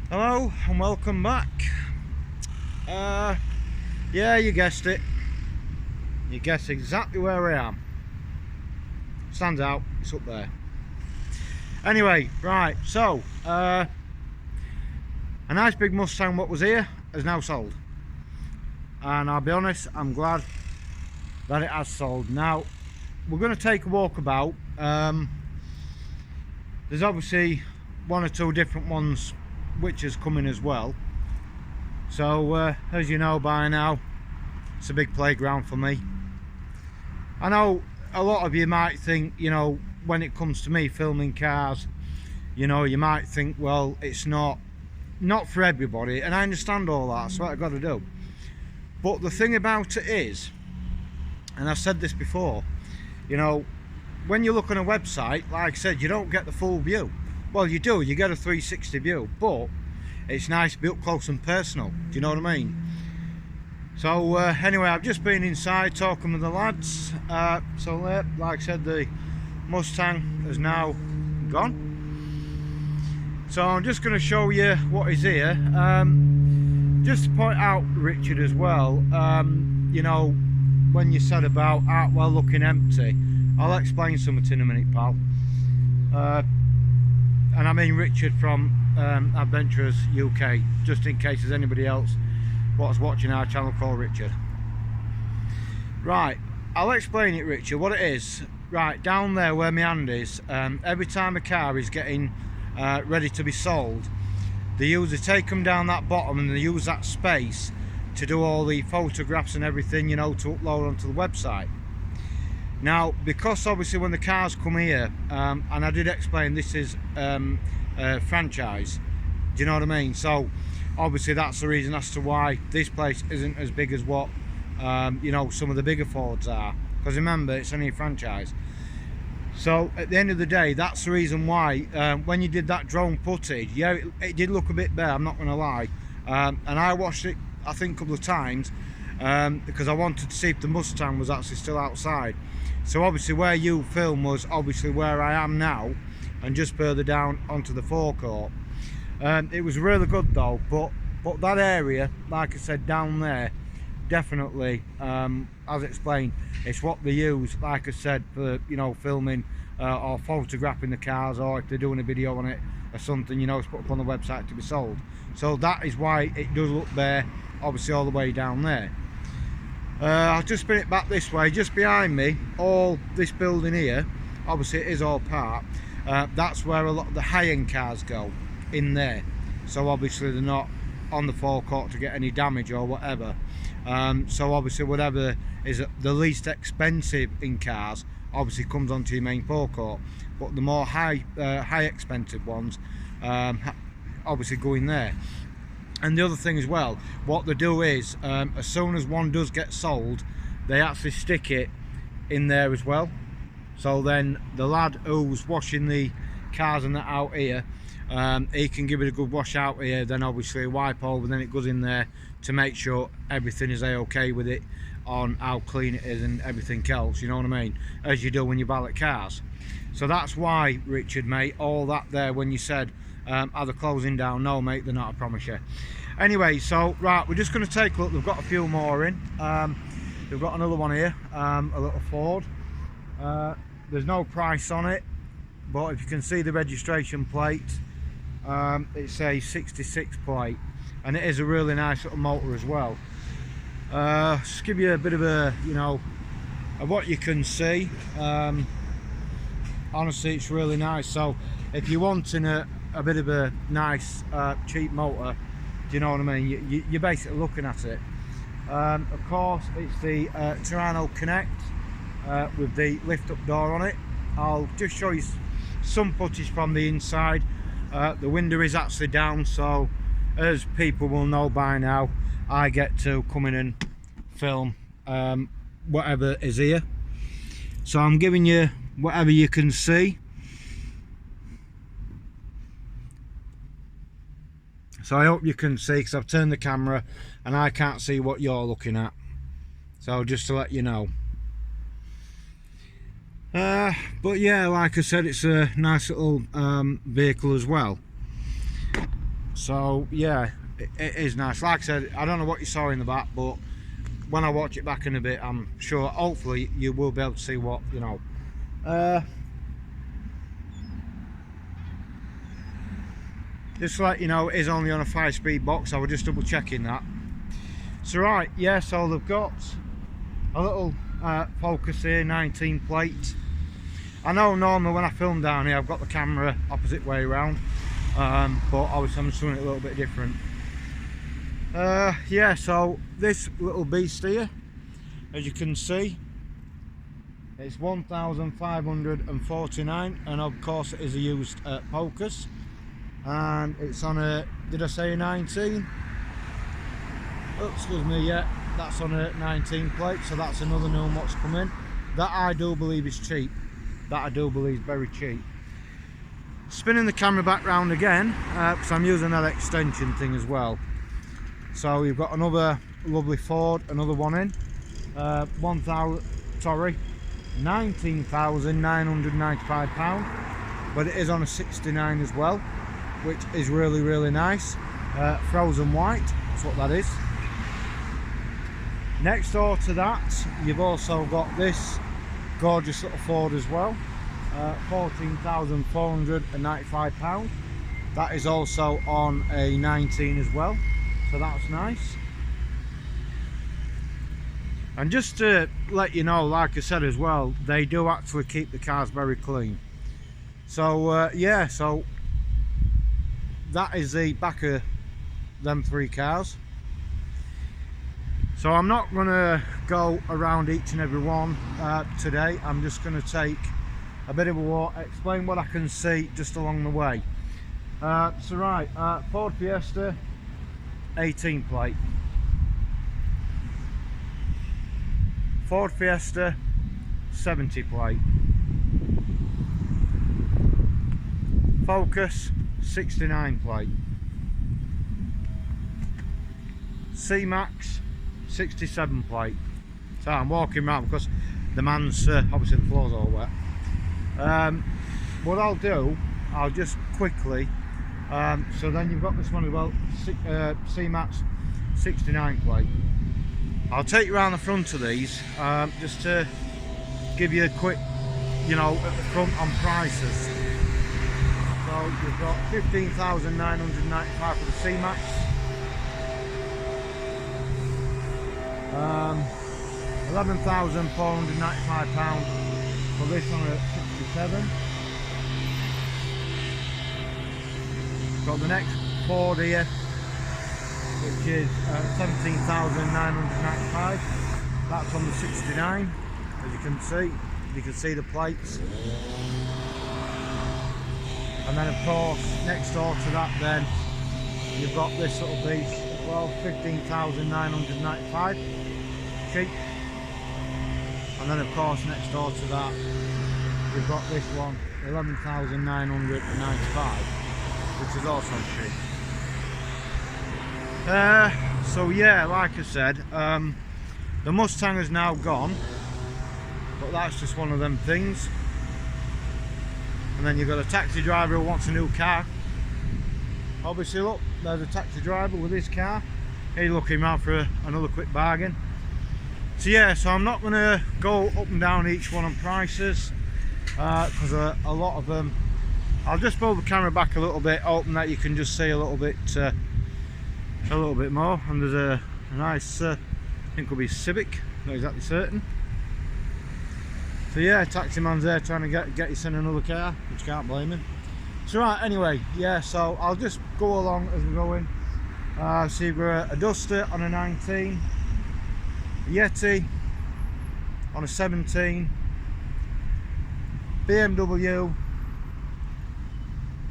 Hello and welcome back. Yeah, you guessed it. You guessed exactly where I am. Stands out, it's up there. Anyway, right, so a nice big Mustang what was here is now sold. And I'll be honest, I'm glad that it has sold. Now, we're going to take a walk about. There's obviously one or two different ones which is coming as well. So as you know by now, it's a big playground for me. I know a lot of you might think, you know, when it comes to me filming cars, you know, you might think, well, it's not for everybody, and I understand all that. That's what I've got to do. But the thing about it is, and I've said this before, you know, when you look on a website, like I said, you don't get the full view. Well, you do, you get a 360 view, but it's nice to be up close and personal. Do you know what I mean? So anyway, I've just been inside talking with the lads. Like I said, the Mustang is now gone. So I'm just going to show you what is here. Just to point out, Richard, as well, you know, when you said about Hartwell looking empty, I'll explain something in a minute, pal. And I mean Richard from Adventurers UK, just in case there's anybody else what's watching our channel called Richard. Right, I'll explain it, Richard, what it is. Right, down there where my hand is, every time a car is getting ready to be sold, they usually take them down that bottom and they use that space to do all the photographs and everything, you know, to upload onto the website. Now, because obviously when the cars come here, and I did explain this is a franchise, do you know what I mean? So obviously that's the reason as to why this place isn't as big as what you know, some of the bigger Fords are, because remember, it's only a franchise. So at the end of the day, that's the reason why when you did that drone footage, yeah, it did look a bit bare, I'm not going to lie, and I watched it I think a couple of times because I wanted to see if the Mustang was actually still outside. So obviously where you film was obviously where I am now, and just further down onto the forecourt. It was really good though, but that area, like I said, down there, definitely, as explained, it's what they use, like I said, for, you know, filming or photographing the cars, or if they're doing a video on it or something, you know, it's put up on the website to be sold. So that is why it does look bare, obviously all the way down there. I'll just spin it back this way. Just behind me, all this building here, obviously it is all parked, that's where a lot of the high-end cars go, in there. So obviously they're not on the forecourt to get any damage or whatever. So obviously whatever is the least expensive in cars obviously comes onto your main forecourt, but the more high expensive ones obviously go in there. And the other thing as well, what they do is as soon as one does get sold, they actually stick it in there as well. So then the lad who's washing the cars and that out here, he can give it a good wash out here, then obviously a wipe over, then it goes in there to make sure everything is okay with it on how clean it is and everything else, you know what I mean, as you do when you valet cars. So that's why, Richard, mate, all that there when you said are they closing down? No, mate, they're not, I promise you. Anyway, so right, we're just going to take a look. They've got a few more in. They've got another one here, a little Ford. There's no price on it, but if you can see the registration plate, it's a 66 plate, and it is a really nice little motor as well. Just give you a bit of a, you know, of what you can see. Honestly, it's really nice. So if you're wanting a bit of a nice cheap motor, do you know what I mean, you're basically looking at it. Of course, it's the Toronto Connect with the lift up door on it. I'll just show you some footage from the inside. The window is actually down, so as people will know by now, I get to come in and film whatever is here. So I'm giving you whatever you can see. So I hope you can see, because I've turned the camera and I can't see what you're looking at. So just to let you know. But yeah, like I said, it's a nice little vehicle as well. So yeah, it is nice. Like I said, I don't know what you saw in the back, but when I watch it back in a bit, I'm sure hopefully you will be able to see what, you know. Just to let you know, it is only on a 5-speed box. I was just double checking that. So right, yeah, so they've got a little Focus here, 19 plate. I know normally when I film down here I've got the camera opposite way around, but obviously I'm just doing it a little bit different. Yeah, so this little beast here, as you can see, it's 1,549, and of course it is a used Focus, and it's on a, did I say a 19? Oh, excuse me, yeah, that's on a 19 plate, so that's another new one what's come in. That I do believe is cheap. That I do believe is very cheap. Spinning the camera back round again, because I'm using that extension thing as well. So you've got another lovely Ford, another one in. 19,995 pounds, but it is on a 69 as well, which is really, really nice. Frozen white, that's what that is. Next door to that, you've also got this gorgeous little Ford as well, 14,495 pounds. That is also on a 19 as well, so that's nice. And just to let you know, like I said as well, they do actually keep the cars very clean. So yeah, so that is the back of them 3 cars. So I'm not going to go around each and every one today. I'm just going to take a bit of a walk, explain what I can see just along the way. So right, Ford Fiesta 18 plate, Ford Fiesta 70 plate, Focus 69 plate, C-Max 67 plate. So I'm walking around because the man's obviously the floor's all wet. What I'll do, I'll just quickly, so then you've got this one as well, C-Max 69 plate. I'll take you around the front of these, just to give you a quick, you know, at the front on prices. So you've got 15,995 for the C-Max, 11,495 pounds for this on a 67. Got the next Ford here, which is 17,995. That's on the 69, as you can see. You can see the plates. And then of course, next door to that then, you've got this little beast as well, 15,995. Cheap. And then of course, next door to that, you've got this one, 11,995, which is also cheap. So yeah, like I said, the Mustang is now gone, but that's just one of them things. And then you've got a taxi driver who wants a new car. Obviously, look, there's a taxi driver with his car. He's looking around for another quick bargain. So yeah, so I'm not going to go up and down each one on prices, because a lot of them, I'll just pull the camera back a little bit, hoping that you can just see a little bit more. And there's a nice, I think it'll be Civic, not exactly certain. So yeah, taxi man's there trying to get you in another car, which can't blame him. So right, anyway, yeah, so I'll just go along as we're going. So you've got a Duster on a 19, a Yeti on a 17, BMW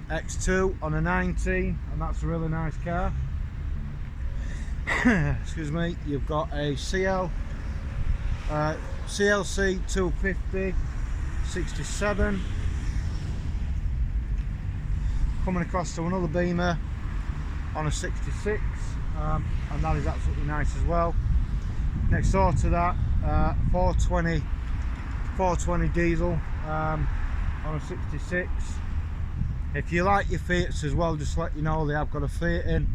X2 on a 19, and that's a really nice car. Excuse me. You've got a CLC 250 67, coming across to another Beamer on a 66, and that is absolutely nice as well. Next door to that, 420 diesel on a 66, If you like your Fiats as well, just let you know they have got a Fiat in.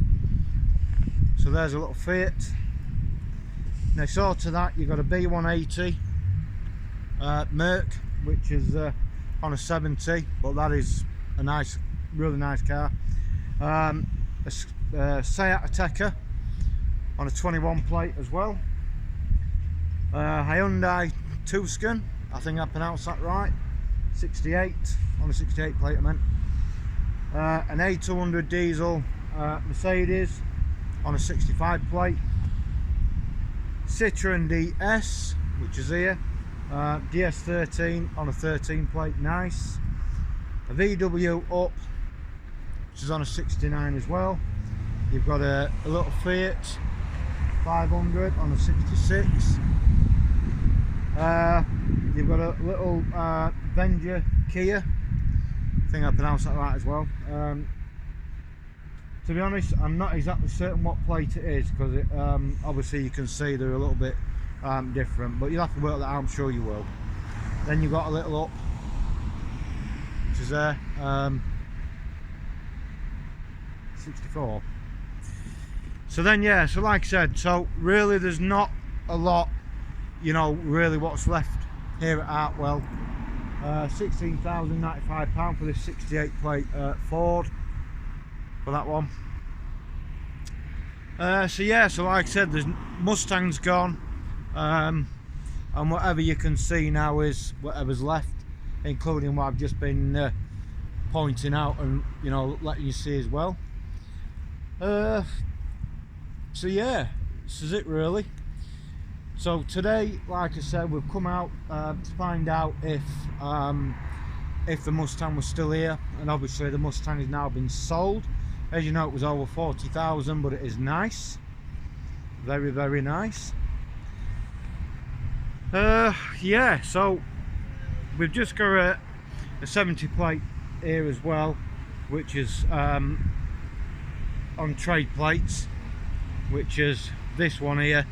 So there's a little Fiat. Next door to that, you've got a B180 Merc, which is on a 70, but that is a nice, really nice car. A Seat Ateca on a 21 plate as well. Hyundai Tucson, I think I pronounced that right, 68 on a 68 plate I meant. An A200 diesel Mercedes on a 65 plate. Citroen DS, which is here, DS13 on a 13 plate, nice. A VW Up, which is on a 69 as well. You've got a little Fiat 500 on a 66. You've got a little Venger Kia, I think I pronounced that right as well. To be honest, I'm not exactly certain what plate it is, because obviously you can see they're a little bit different, but you'll have to work that out, I'm sure you will. Then you've got a little Up, which is there, 64. So then, yeah, so like I said, so really there's not a lot, you know, really what's left here at Hartwell. £16,095 for this 68 plate Ford, for that one. So yeah, so like I said, there's Mustang's gone, and whatever you can see now is whatever's left, including what I've just been pointing out and, you know, letting you see as well. So yeah, this is it really. So today, like I said, we've come out to find out if the Mustang was still here, and obviously the Mustang has now been sold. As you know, it was over 40,000, but it is nice, very, very nice. Yeah, so we've just got a 70 plate here as well, which is on trade plates, which is this one here,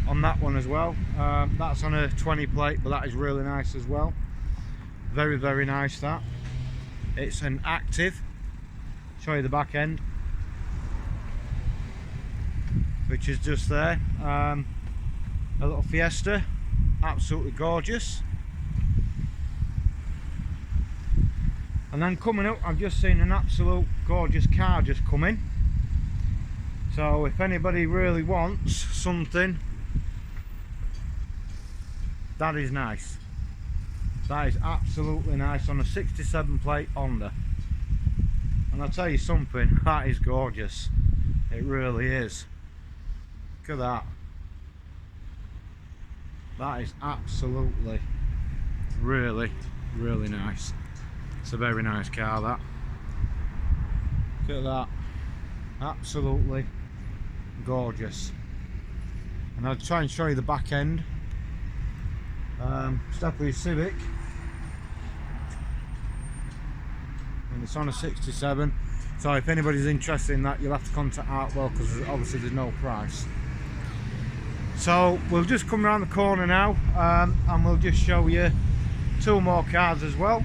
on that one as well. That's on a 20 plate, but that is really nice as well, very, very nice. That it's an Active, show you the back end, which is just there. A little Fiesta, absolutely gorgeous. And then coming up, I've just seen an absolute gorgeous car just come in. So if anybody really wants something that is nice, that is absolutely nice, on a 67 plate Honda. And I'll tell you something, that is gorgeous, it really is. Look at that, that is absolutely really, really nice. It's a very nice car, that. Look at that, absolutely gorgeous. And I'll try and show you the back end. It's definitely a Civic, and it's on a 67. So if anybody's interested in that, you'll have to contact Hartwell, because obviously there's no price. So we'll just come around the corner now, and we'll just show you two more cars as well.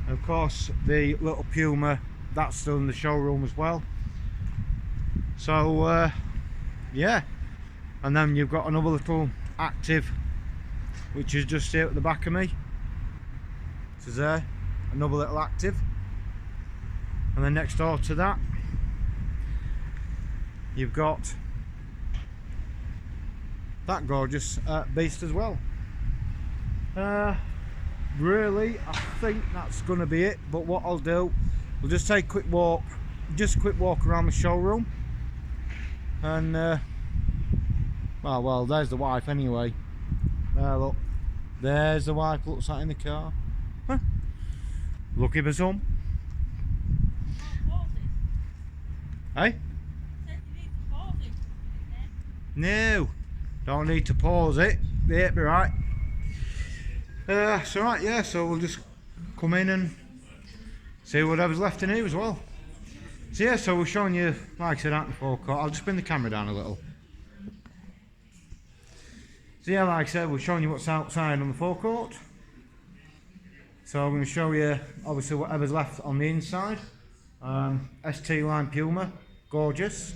Of course, the little Puma, that's still in the showroom as well. So yeah, and then you've got another little Active, which is just here at the back of me. This is there, another little Active. And then next door to that, you've got that gorgeous beast as well. Really, I think that's going to be it. But what I'll do, we'll just take a quick walk, around the showroom. And well, there's the wife anyway. There, look, there's the wife, looks like in the car. Huh. Lucky for some. Hey? No, don't need to pause it. Yeah, be right. So right, yeah, so we'll just come in and see whatever's left in here as well. So yeah, so we're showing you, like I said, out in the forecourt. I'll just bring the camera down a little. So yeah, like I said, we're showing you what's outside on the forecourt. So I'm going to show you obviously whatever's left on the inside. ST line Puma, gorgeous.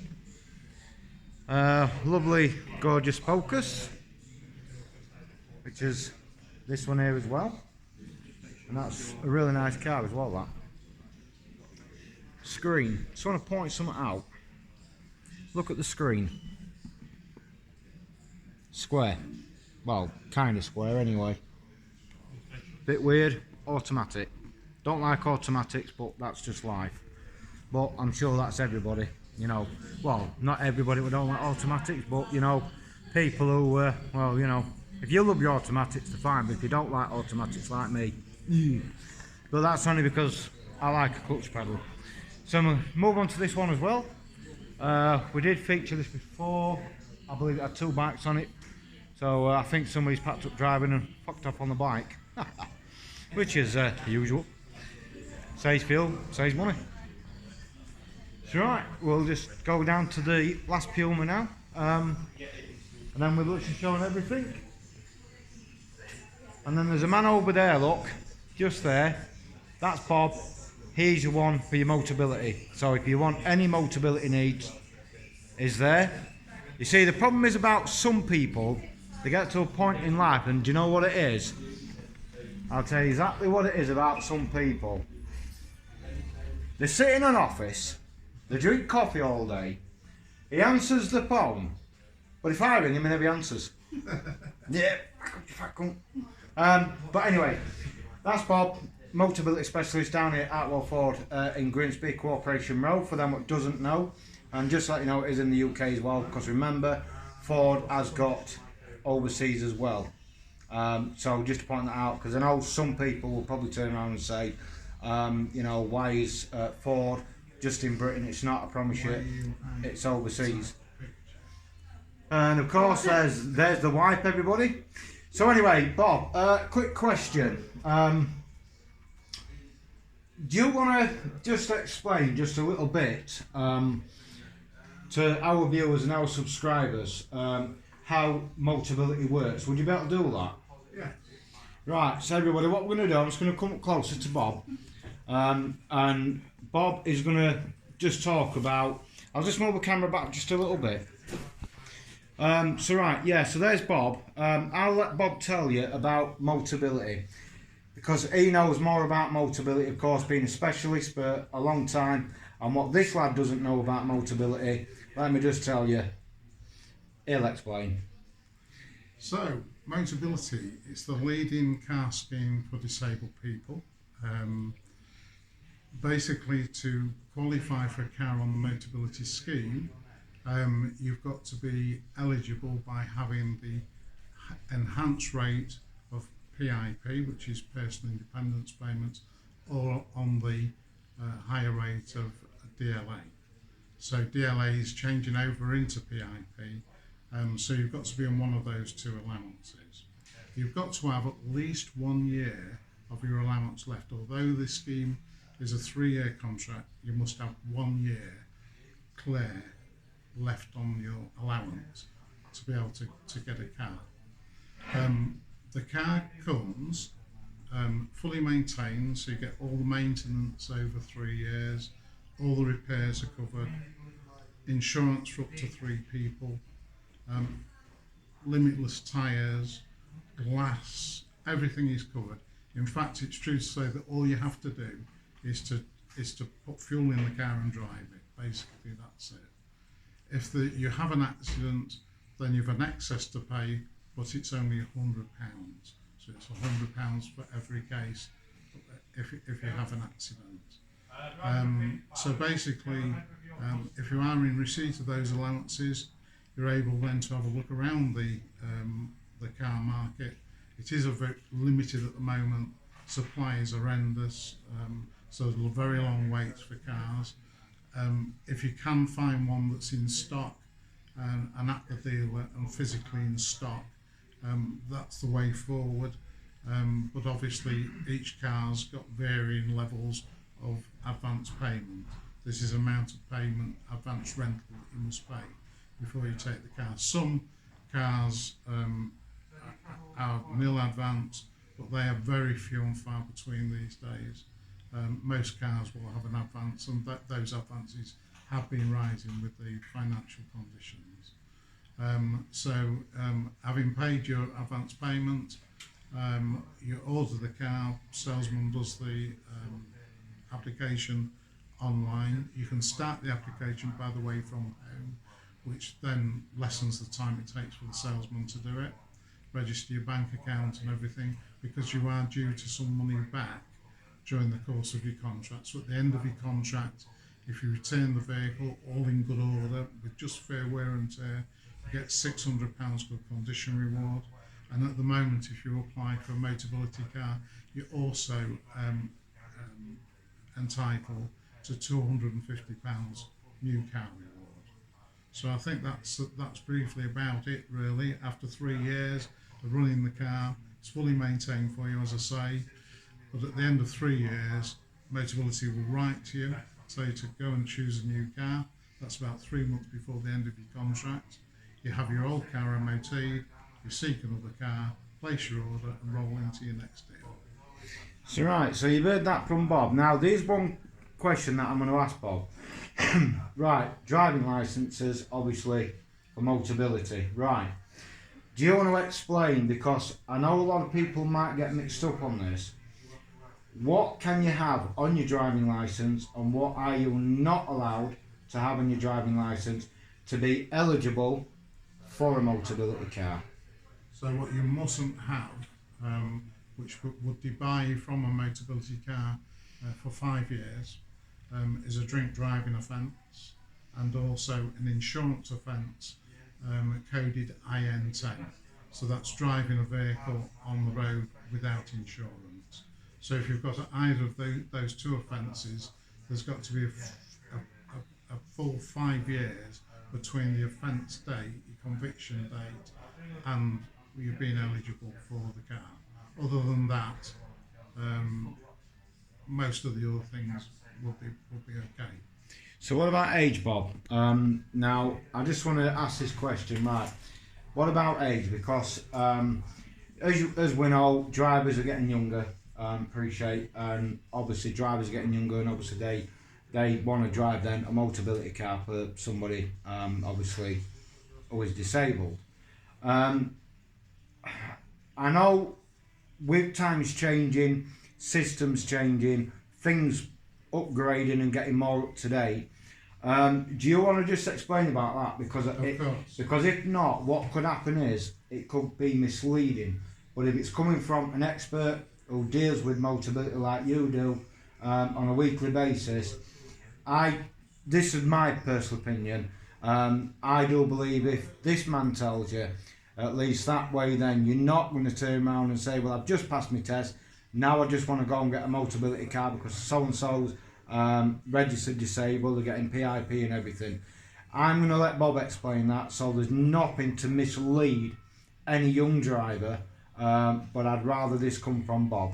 Lovely, gorgeous Focus, which is this one here as well. And that's a really nice car as well, that. Screen. Just want to point something out. Look at the screen. Square. Well, kind of square anyway. Bit weird. Automatic. Don't like automatics, but that's just life. But I'm sure that's everybody, you know. Well, not everybody would don't like automatics, but you know, people who, well, you know, if you love your automatics, they're fine. But if you don't like automatics, like me, but that's only because I like a clutch pedal. So I'm gonna move on to this one as well. We did feature this before. I believe it had 2 bikes on it. So I think somebody's packed up driving and fucked off on the bike, which is usual. Saves fuel, saves money. So right, we'll just go down to the last Puma now, and then we'll literally showing everything. And then there's a man over there, look, just there. That's Bob. He's your one for your Motability. So if you want any Motability needs, is there. You see, the problem is about some people, they get to a point in life, and do you know what it is? I'll tell you exactly what it is about some people. They sit in an office, they drink coffee all day, he answers the phone, but if I ring him, he never answers. Yeah, but anyway, that's Bob, Motability Specialist down here at Hartwell Ford in Grimsby, Corporation Road, for them that doesn't know. And just to let you know, it is in the UK as well, because remember, Ford has got overseas as well. So just to point that out, because I know some people will probably turn around and say, you know, why is Ford just in Britain? It's not, I promise you, it's overseas. And of course, there's the wipe, everybody. So anyway, Bob, quick question. Do you want to just explain just a little bit to our viewers and our subscribers how Motability works? Would you be able to do that? Yeah. Right, so everybody, what we're going to do, I'm just going to come up closer to Bob, and Bob is going to just talk about, I'll just move the camera back just a little bit. So right, yeah, so there's Bob. I'll let Bob tell you about Motability, because he knows more about Motability, of course, being a specialist for a long time. And what this lad doesn't know about Motability, let me just tell you, he'll explain. So, Motability is the leading car scheme for disabled people. Basically, to qualify for a car on the Motability scheme, you've got to be eligible by having the enhanced rate of PIP, which is personal independence payments, or on the higher rate of DLA. So DLA is changing over into PIP, so you've got to be on one of those 2 allowances. You've got to have at least 1 year of your allowance left. Although this scheme is a 3-year contract, you must have 1 year clear left on your allowance to be able to get a car. The car comes fully maintained, so you get all the maintenance over 3 years, all the repairs are covered, insurance for up to 3 people, limitless tyres, glass, everything is covered. In fact, it's true to say that all you have to do is to put fuel in the car and drive it. Basically, that's it. If you have an accident, then you've an excess to pay, but it's only £100. So it's £100 for every case if you have an accident. So basically, if you are in receipt of those allowances, you're able then to have a look around the car market. It is a very limited at the moment. Supply is horrendous, so there's very long waits for cars. If you can find one that's in stock and at the dealer and physically in stock, that's the way forward. But obviously each car's got varying levels of advance payment. This is amount of payment, advance rental that you must pay before you take the car. Some cars are nil advance, but they are very few and far between these days. Most cars will have an advance, and those advances have been rising with the financial conditions. Having paid your advance payment, you order the car, salesman does the application online. You can start the application, by the way, from home, which then lessens the time it takes for the salesman to do it. Register your bank account and everything, because you are due to some money back during the course of your contract. So at the end of your contract, if you return the vehicle all in good order with just fair wear and tear, you get £600 good condition reward. And at the moment, if you apply for a MOTABILITY car, you're also entitled to £250 new car reward. So I think that's briefly about it, really. After 3 years of running the car, it's fully maintained for you, as I say. But at the end of 3 years, MOTABILITY will write to you, tell you to go and choose a new car. That's about 3 months before the end of your contract. You have your old car MOT'd, you seek another car, place your order and roll into your next deal. So right, so you've heard that from Bob. Now there's one question that I'm going to ask Bob. Right, driving licences, obviously, for MOTABILITY. Right. Do you want to explain, because I know a lot of people might get mixed up on this, what can you have on your driving licence and what are you not allowed to have on your driving licence to be eligible for a MOTABILITY car? So what you mustn't have, which would debar you from a MOTABILITY car for 5 years, is a drink driving offence, and also an insurance offence coded IN10. So that's driving a vehicle on the road without insurance. So if you've got either of those two offences, there's got to be a full 5 years between the offence date, your conviction date, and you being eligible for the car. Other than that, most of the other things will be okay. So what about age, Bob? Now I just want to ask this question, right? What about age? Because as we know, drivers are getting younger. Appreciate, and obviously drivers are getting younger, and obviously they want to drive then a MOTABILITY car for somebody obviously who is disabled. I know with times changing, systems changing, things upgrading and getting more up to date. Do you want to just explain about that? Because if not, what could happen is it could be misleading. But if it's coming from an expert who deals with MOTABILITY like you do on a weekly basis, this is my personal opinion. I do believe if this man tells you, at least that way, then you're not going to turn around and say, well, I've just passed my test, now I just want to go and get a MOTABILITY car because so-and-so's registered disabled, they're getting PIP and everything. I'm going to let Bob explain that, so there's nothing to mislead any young driver, but I'd rather this come from Bob.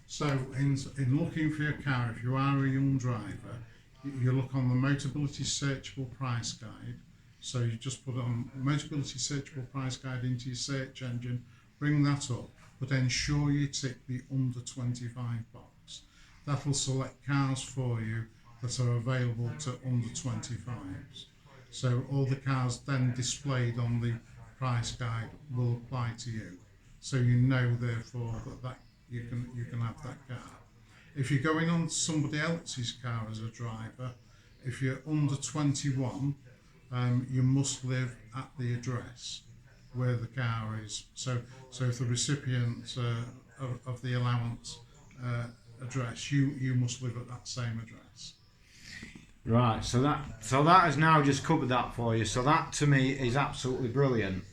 So in looking for your car, if you are a young driver, you look on the MOTABILITY searchable price guide. So you just put on MOTABILITY searchable price guide into your search engine, bring that up, but ensure you tick the under 25 box. That will select cars for you that are available to under 25s. So all the cars then displayed on the price guide will apply to you. So you know therefore that you can have that car. If you're going on somebody else's car as a driver, if you're under 21, you must live at the address where the car is. So if the recipient of the allowance address, you must live at that same address. Right, so that has now just covered that for you. So that to me is absolutely brilliant,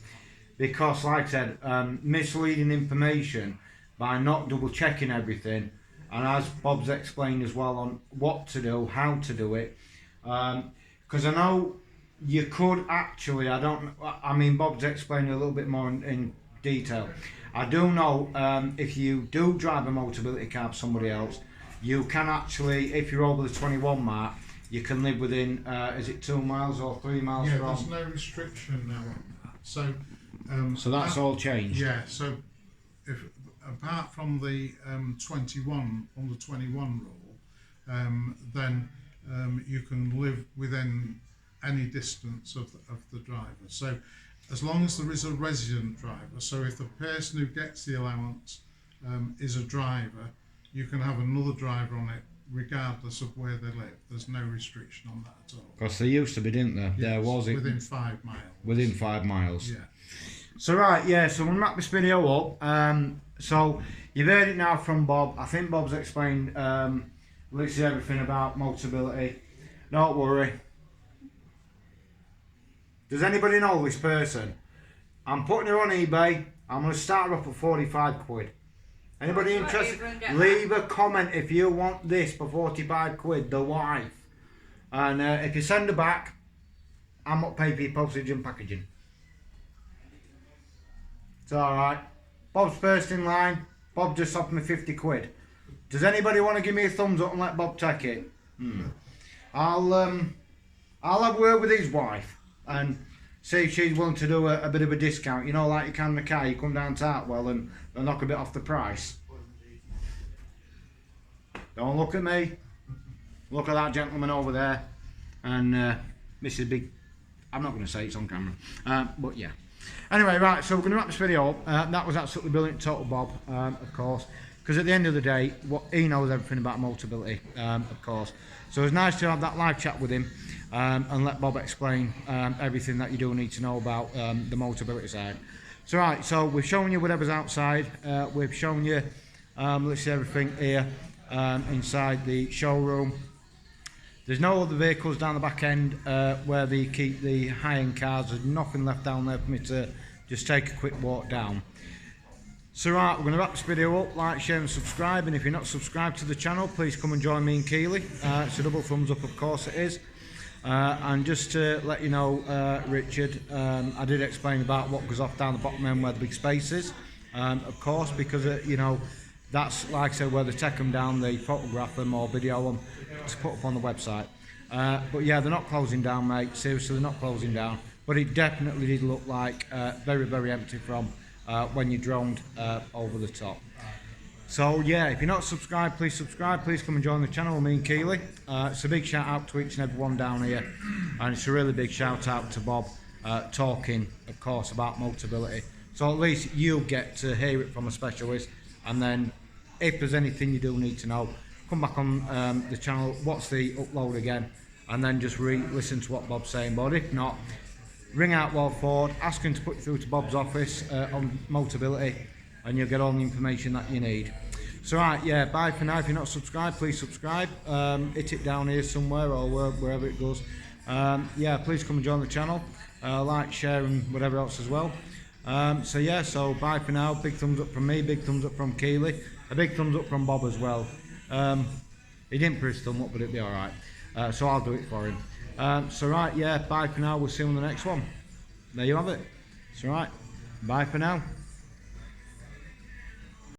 because like I said, misleading information by not double checking everything, and as Bob's explained as well on what to do, how to do it, because I know you could actually, I mean Bob's explained a little bit more in detail. I do know if you do drive a MOTABILITY car for somebody else, you can actually, if you're over the 21 mark, you can live within, is it 2 miles or 3 miles from? Yeah, there's no restriction now on that. So that's all changed. Yeah, so if apart from the 21 under 21 rule, then you can live within any distance of the driver. So as long as there is a resident driver, so if the person who gets the allowance is a driver, you can have another driver on it regardless of where they live. There's no restriction on that at all. Because there used to be, didn't there? Yes, There was it. within 5 miles. Within 5 miles. Yeah. So right, yeah, so we'll wrap this video up. So you've heard it now from Bob. I think Bob's explained literally everything about Motability. Don't worry. Does anybody know this person? I'm putting her on eBay. I'm going to start her up at 45 quid. Anybody interested? Leave a comment if you want this for 45 quid, the wife. And if you send her back, I'm not paying for your postage and packaging. It's alright. Bob's first in line. Bob just offered me 50 quid. Does anybody want to give me a thumbs up and let Bob take it? I'll have a word with his wife and see if she's willing to do a bit of a discount. You know, like you can in the car, you come down to Hartwell and they'll knock a bit off the price. Don't look at me. Look at that gentleman over there. And Mrs. Big... I'm not going to say it's on camera. But yeah. Anyway, right, so we're going to wrap this video up. That was absolutely brilliant, total Bob, of course. Because at the end of the day, he knows everything about Motability, of course. So it was nice to have that live chat with him and let Bob explain everything that you do need to know about the Motability side. So right, so we've shown you whatever's outside. We've shown you literally everything here inside the showroom. There's no other vehicles down the back end where they keep the high-end cars. There's nothing left down there for me to just take a quick walk down. So right, we're going to wrap this video up. Like, share and subscribe, and if you're not subscribed to the channel, please come and join me and Keely. It's a double thumbs up, of course it is. And just to let you know, Richard, I did explain about what goes off down the bottom end where the big space is, of course, because you know, that's, like I said, where they take them down, they photograph them or video them to put up on the website. But yeah, they're not closing down, mate. Seriously, they're not closing down. But it definitely did look like very, very empty from when you droned over the top. So yeah, if you're not subscribed, please subscribe. Please come and join the channel with me and Keely. It's a big shout out to each and every one down here, and it's a really big shout out to Bob talking, of course, about Motability. So at least you'll get to hear it from a specialist, and then if there's anything you do need to know, come back on the channel, watch the upload again, and then just listen to what Bob's saying. But if not, ring Hartwell Ford, ask him to put you through to Bob's office on Motability, and you'll get all the information that you need. So right, yeah, bye for now. If you're not subscribed, please subscribe. Hit it down here somewhere or wherever it goes. Yeah, please come and join the channel. Like, share and whatever else as well. So yeah, so bye for now. Big thumbs up from me, big thumbs up from Keely, a big thumbs up from Bob as well. He didn't put his thumb up, but it'll be alright. So I'll do it for him. So right, yeah, bye for now. We'll see you on the next one. There you have it. It's alright. Bye for now.